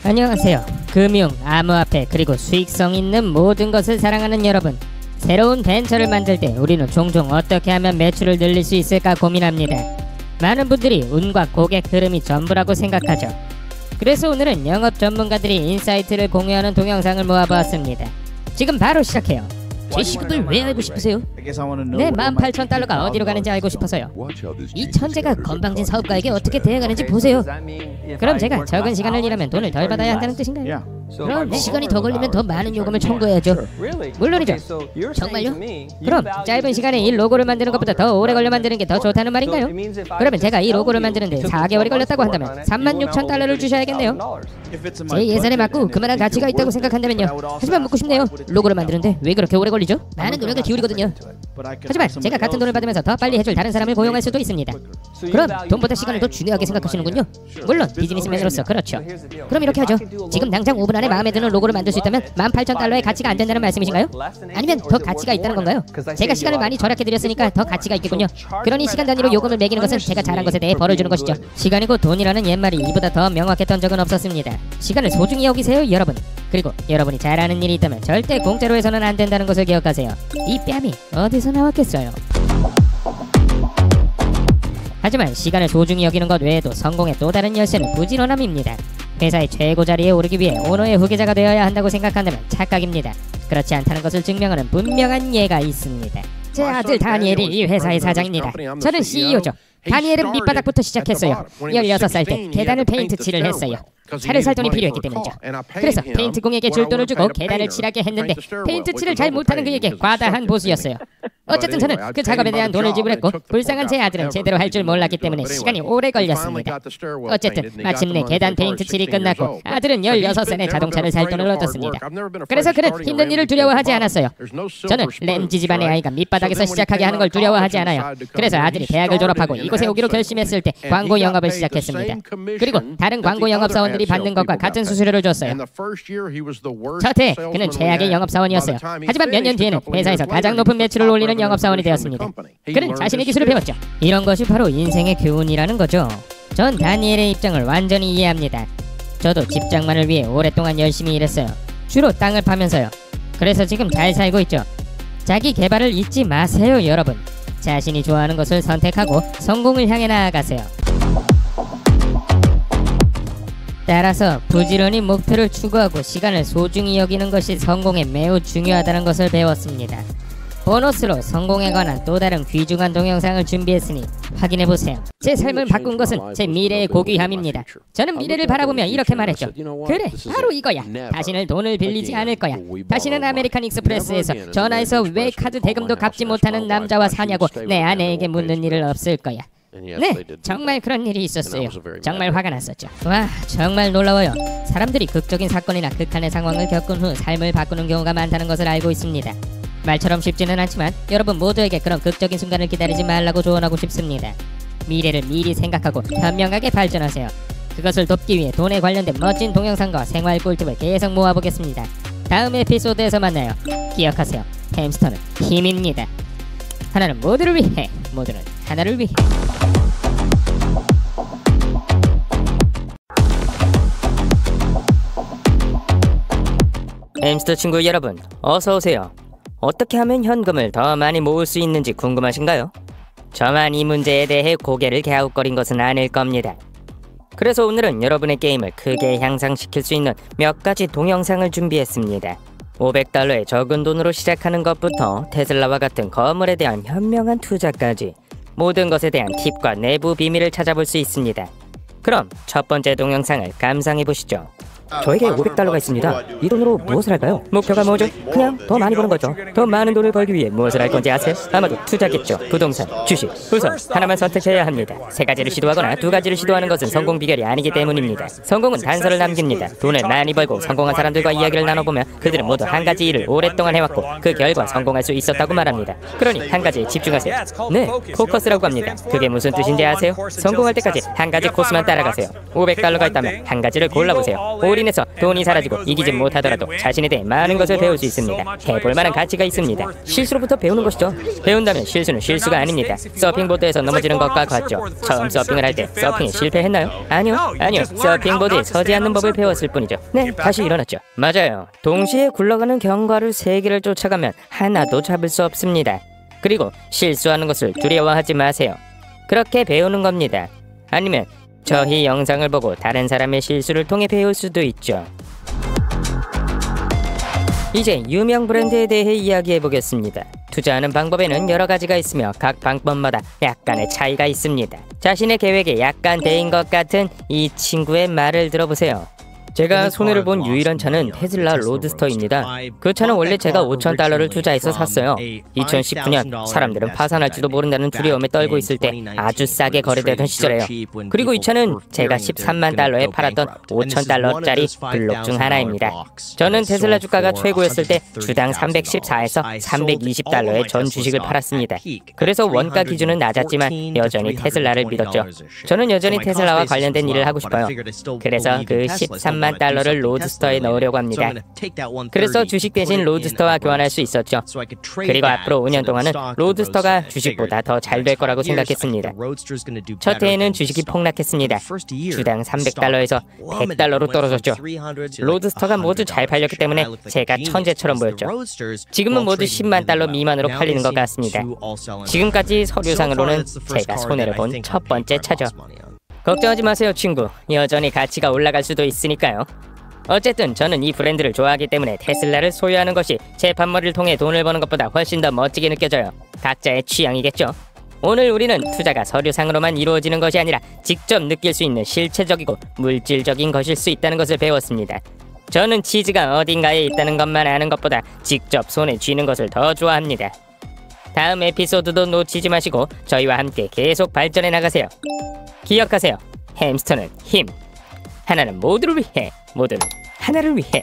안녕하세요. 금융, 암호화폐, 그리고 수익성 있는 모든 것을 사랑하는 여러분. 새로운 벤처를 만들 때 우리는 종종 어떻게 하면 매출을 늘릴 수 있을까 고민합니다. 많은 분들이 운과 고객 흐름이 전부라고 생각하죠. 그래서 오늘은 영업 전문가들이 인사이트를 공유하는 동영상을 모아보았습니다. 지금 바로 시작해요. 제 시급을 왜 알고 싶으세요? 내 18,000달러가 어디로 가는지 알고 싶어서요. 이 천재가 건방진 사업가에게 어떻게 대응하는지 보세요. 그럼 제가 적은 시간을 일하면 돈을 덜 받아야 한다는 뜻인가요? 그럼 시간이 더 걸리면 더 많은 요금을 청구해야죠. 물론이죠. 정말요? 그럼 짧은 시간에 이 로고를 만드는 것보다 더 오래 걸려 만드는 게 더 좋다는 말인가요? 그러면 제가 이 로고를 만드는데 4개월이 걸렸다고 한다면 36,000달러를 주셔야겠네요. 제 예산에 맞고 그만한 가치가 있다고 생각한다면요. 하지만 묻고 싶네요. 로고를 만드는데 왜 그렇게 오래 걸리죠? 많은 노력을 기울이거든요. 하지만 제가 같은 돈을 받으면서 더 빨리 해줄 다른 사람을 고용할 수도 있습니다. 그럼 돈보다 시간을 더 중요하게 생각하시는군요. 물론 비즈니스맨으로서 그렇죠. 그럼 이렇게 하죠. 지금 당장 5분 안에 마음에 드는 로고를 만들 수 있다면 18,000달러의 가치가 안 된다는 말씀이신가요? 아니면 더 가치가 있다는 건가요? 제가 시간을 많이 절약해드렸으니까 더 가치가 있겠군요. 그러니 시간 단위로 요금을 매기는 것은 제가 잘한 것에 대해 벌을 주는 것이죠. 시간이고 돈이라는 옛말이 이보다 더 명확했던 적은 없었습니다. 시간을 소중히 여기세요, 여러분. 그리고 여러분이 잘하는 일이 있다면 절대 공짜로 해서는 안 된다는 것을 기억하세요. 이 뺨이 어디서 나왔겠어요? 하지만 시간을 소중히 여기는 것 외에도 성공의 또 다른 열쇠는 부지런함입니다. 회사의 최고 자리에 오르기 위해 오너의 후계자가 되어야 한다고 생각한다면 착각입니다. 그렇지 않다는 것을 증명하는 분명한 예가 있습니다. 제 아들 다니엘이 이 회사의 사장입니다. 저는 CEO죠. 다니엘은 밑바닥부터 시작했어요. 16살 때 계단을 페인트 칠을 했어요. 차를 살 돈이 필요했기 때문이죠. 그래서 페인트 공에게 줄 돈을 주고 계단을 칠하게 했는데 페인트 칠을 잘 못하는 그에게 과다한 보수였어요. 어쨌든 저는 그 작업에 대한 돈을 지불했고 불쌍한 제 아들은 제대로 할 줄 몰랐기 때문에 시간이 오래 걸렸습니다. 어쨌든 마침내 계단 페인트 칠이 끝났고 아들은 16살에 자동차를 살 돈을 얻었습니다. 그래서 그는 힘든 일을 두려워하지 않았어요. 저는 램지 집안의 아이가 밑바닥에서 시작하게 하는 걸 두려워하지 않아요. 그래서 아들이 대학을 졸업하고 이곳에 오기로 결심했을 때 광고 영업을 시작했습니다. 그리고 다른 광고 영업사원들이 받는 것과 같은 수수료를 줬어요. 첫 해 그는 최악의 영업사원이었어요. 하지만 몇 년 뒤에는 회사에서 가장 높은 매출을 올리는 영업사원이 되었습니다. 그는 자신의 기술을 배웠죠. 이런 것이 바로 인생의 교훈이라는 거죠. 전 다니엘의 입장을 완전히 이해합니다. 저도 집장만을 위해 오랫동안 열심히 일했어요. 주로 땅을 파면서요. 그래서 지금 잘 살고 있죠. 자기 개발을 잊지 마세요, 여러분. 자신이 좋아하는 것을 선택하고 성공을 향해 나아가세요. 따라서 부지런히 목표를 추구하고 시간을 소중히 여기는 것이 성공에 매우 중요하다는 것을 배웠습니다. 보너스로 성공에 관한 또 다른 귀중한 동영상을 준비했으니 확인해보세요. 제 삶을 바꾼 것은 제 미래의 고귀함입니다. 저는 미래를 바라보며 이렇게 말했죠. 그래, 바로 이거야. 다시는 돈을 빌리지 않을 거야. 다시는 아메리칸 익스프레스에서 전화해서 왜 카드 대금도 갚지 못하는 남자와 사냐고 내 아내에게 묻는 일은 없을 거야. 네, 정말 그런 일이 있었어요. 정말 화가 났었죠. 와, 정말 놀라워요. 사람들이 극적인 사건이나 극한의 상황을 겪은 후 삶을 바꾸는 경우가 많다는 것을 알고 있습니다. 말처럼 쉽지는 않지만 여러분 모두에게 그런 극적인 순간을 기다리지 말라고 조언하고 싶습니다. 미래를 미리 생각하고 현명하게 발전하세요. 그것을 돕기 위해 돈에 관련된 멋진 동영상과 생활 꿀팁을 계속 모아보겠습니다. 다음 에피소드에서 만나요. 기억하세요. 햄스터는 힘입니다. 하나는 모두를 위해, 모두는 하나를 위해. 햄스터 친구 여러분, 어서오세요. 어떻게 하면 현금을 더 많이 모을 수 있는지 궁금하신가요? 저만 이 문제에 대해 고개를 갸웃거린 것은 아닐 겁니다. 그래서 오늘은 여러분의 게임을 크게 향상시킬 수 있는 몇 가지 동영상을 준비했습니다. 500달러의 적은 돈으로 시작하는 것부터 테슬라와 같은 거물에 대한 현명한 투자까지 모든 것에 대한 팁과 내부 비밀을 찾아볼 수 있습니다. 그럼 첫 번째 동영상을 감상해보시죠. 저에게 500달러가 있습니다. 이 돈으로 무엇을 할까요? 목표가 뭐죠? 그냥 더 많이 버는 거죠. 더 많은 돈을 벌기 위해 무엇을 할 건지 아세요? 아마도 투자겠죠. 부동산, 주식. 우선 하나만 선택해야 합니다. 세 가지를 시도하거나 두 가지를 시도하는 것은 성공 비결이 아니기 때문입니다. 성공은 단서를 남깁니다. 돈을 많이 벌고 성공한 사람들과 이야기를 나눠보면 그들은 모두 한 가지 일을 오랫동안 해왔고 그 결과 성공할 수 있었다고 말합니다. 그러니 한 가지에 집중하세요. 네, 포커스라고 합니다. 그게 무슨 뜻인지 아세요? 성공할 때까지 한 가지 코스만 따라가세요. 500달러가 있다면 한 가지를 골라보세요. 인해서 돈이 사라지고 이기지 못하더라도 자신에 대해 많은 것을 배울 수 있습니다. 해볼 만한 가치가 있습니다. 실수로부터 배우는 것이죠. 배운다면 실수는 실수가 아닙니다. 서핑보드에서 넘어지는 것과 같죠. 처음 서핑을 할 때 서핑에 실패했나요? 아니요. 서핑보드에 서지 않는 법을 배웠을 뿐이죠. 네, 다시 일어났죠. 맞아요. 동시에 굴러가는 경과를 3개를 쫓아가면 하나도 잡을 수 없습니다. 그리고 실수하는 것을 두려워하지 마세요. 그렇게 배우는 겁니다. 아니면 저희 영상을 보고 다른 사람의 실수를 통해 배울 수도 있죠. 이제 유명 브랜드에 대해 이야기해보겠습니다. 투자하는 방법에는 여러 가지가 있으며 각 방법마다 약간의 차이가 있습니다. 자신의 계획에 약간 대인 것 같은 이 친구의 말을 들어보세요. 제가 손해를 본 유일한 차는 테슬라 로드스터입니다. 그 차는 원래 제가 $5,000를 투자해서 샀어요. 2019년 사람들은 파산할지도 모른다는 두려움에 떨고 있을 때 아주 싸게 거래되던 시절에요. 그리고 이 차는 제가 $130,000에 팔았던 $5,000짜리 블록 중 하나입니다. 저는 테슬라 주가가 최고였을 때 주당 314에서 $320의 전 주식을 팔았습니다. 그래서 원가 기준은 낮았지만 여전히 테슬라를 믿었죠. 저는 여전히 테슬라와 관련된 일을 하고 싶어요. 그래서 그 $130,000를 로드스터에 넣으려고 합니다. 그래서 주식 대신 로드스터와 교환할 수 있었죠. 그리고 앞으로 5년 동안은 로드스터가 주식보다 더 잘 될 거라고 생각했습니다. 첫 해에는 주식이 폭락했습니다. 주당 $300에서 $100로 떨어졌죠. 로드스터가 모두 잘 팔렸기 때문에 제가 천재처럼 보였죠. 지금은 모두 $100,000 미만으로 팔리는 것 같습니다. 지금까지 서류상으로는 제가 손해를 본 첫 번째 차죠. 걱정하지 마세요, 친구. 여전히 가치가 올라갈 수도 있으니까요. 어쨌든 저는 이 브랜드를 좋아하기 때문에 테슬라를 소유하는 것이 제 밥머리를 통해 돈을 버는 것보다 훨씬 더 멋지게 느껴져요. 각자의 취향이겠죠. 오늘 우리는 투자가 서류상으로만 이루어지는 것이 아니라 직접 느낄 수 있는 실체적이고 물질적인 것일 수 있다는 것을 배웠습니다. 저는 치즈가 어딘가에 있다는 것만 아는 것보다 직접 손에 쥐는 것을 더 좋아합니다. 다음 에피소드도 놓치지 마시고 저희와 함께 계속 발전해 나가세요. 기억하세요. 햄스터는 힘. 하나는 모두를 위해, 모두는 하나를 위해.